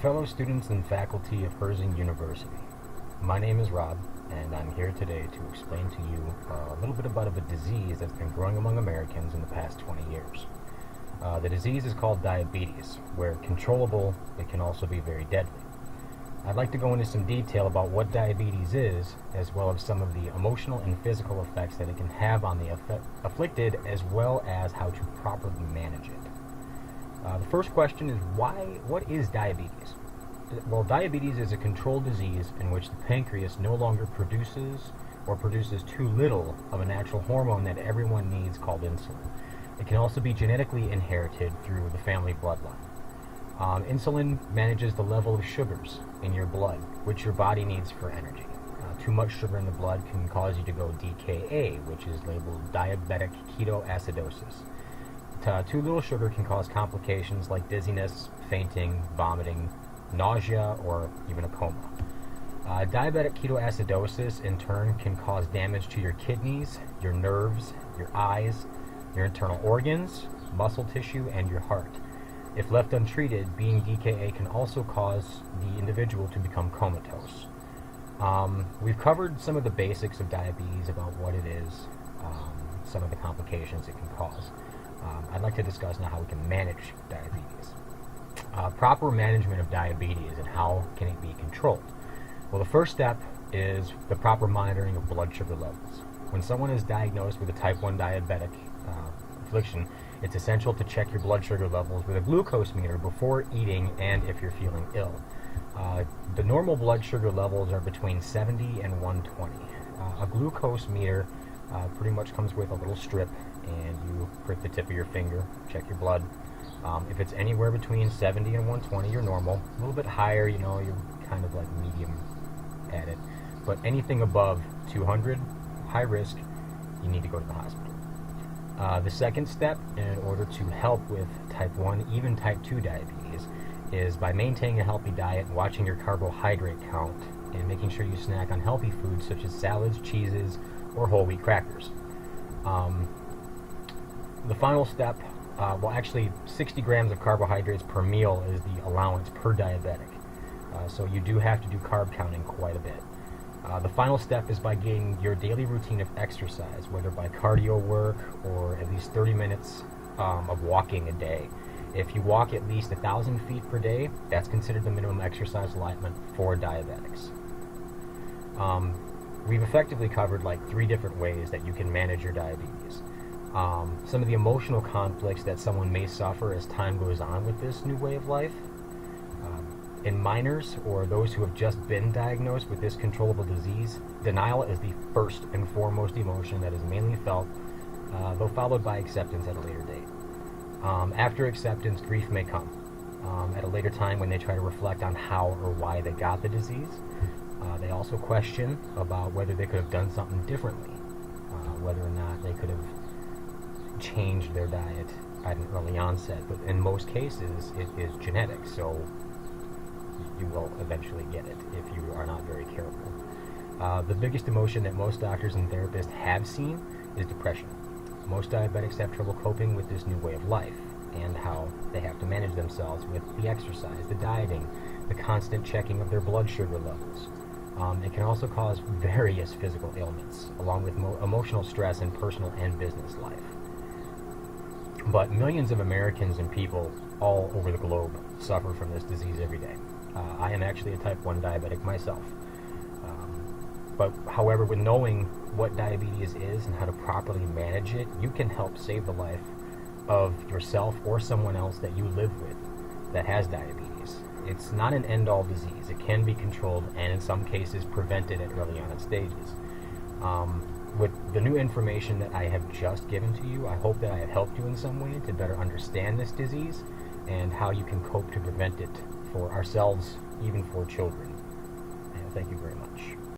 Fellow students and faculty of RRYdzenskiWeek4 University. My name is Rob, and I'm here today to explain to you a little bit about a disease that's been growing among Americans in the past 20 years. The disease is called diabetes. Where controllable, it can also be very deadly. I'd like to go into some detail about what diabetes is, as well as some of the emotional and physical effects that it can have on the afflicted, as well as how to properly manage it. The first question is, what is diabetes? Well, diabetes is a controlled disease in which the pancreas no longer produces or produces too little of a natural hormone that everyone needs called insulin. It can also be genetically inherited through the family bloodline. Insulin manages the level of sugars in your blood, which your body needs for energy. Too much sugar in the blood can cause you to go DKA, which is labeled diabetic ketoacidosis. Too little sugar can cause complications like dizziness, fainting, vomiting, nausea, or even a coma. Diabetic ketoacidosis, in turn, can cause damage to your kidneys, your nerves, your eyes, your internal organs, muscle tissue, and your heart. If left untreated, being DKA can also cause the individual to become comatose. We've covered some of the basics of diabetes, about what it is, some of the complications it can cause. I'd like to discuss now how we can manage diabetes. Proper management of diabetes and how can it be controlled. Well, the first step is the proper monitoring of blood sugar levels. When someone is diagnosed with a type 1 diabetic affliction, it's essential to check your blood sugar levels with a glucose meter before eating and if you're feeling ill. The normal blood sugar levels are between 70 and 120. A glucose meter pretty much comes with a little strip, and you prick the tip of your finger, check your blood. If it's anywhere between 70 and 120, you're normal. A little bit higher, you're kind of like medium at it. But anything above 200, high risk, you need to go to the hospital. The second step, in order to help with type 1, even type 2 diabetes, is by maintaining a healthy diet, watching your carbohydrate count, and making sure you snack on healthy foods such as salads, cheeses, or whole wheat crackers. The final step, actually 60 grams of carbohydrates per meal is the allowance per diabetic. So you do have to do carb counting quite a bit. The final step is by getting your daily routine of exercise, whether by cardio work or at least 30 minutes of walking a day. If you walk at least 1,000 feet per day, that's considered the minimum exercise allotment for diabetics. We've effectively covered like 3 different ways that you can manage your diabetes. Some of the emotional conflicts that someone may suffer as time goes on with this new way of life. In minors or those who have just been diagnosed with this controllable disease, denial is the first and foremost emotion that is mainly felt, though followed by acceptance at a later date. After acceptance, grief may come at a later time when they try to reflect on how or why they got the disease. They also question about whether they could have done something differently, whether or not they could have changed their diet at an early onset. But in most cases, it is genetic, so you will eventually get it if you are not very careful. The biggest emotion that most doctors and therapists have seen is depression. Most diabetics have trouble coping with this new way of life and how they have to manage themselves with the exercise, the dieting, the constant checking of their blood sugar levels. It can also cause various physical ailments, along with emotional stress in personal and business life. But millions of Americans and people all over the globe suffer from this disease every day. I am actually a type 1 diabetic myself. But however, with knowing what diabetes is and how to properly manage it, you can help save the life of yourself or someone else that you live with that has diabetes. It's not an end-all disease. It can be controlled and in some cases prevented at early on stages. With the new information that I have just given to you, I hope that I have helped you in some way to better understand this disease and how you can cope to prevent it for ourselves, even for children. And thank you very much.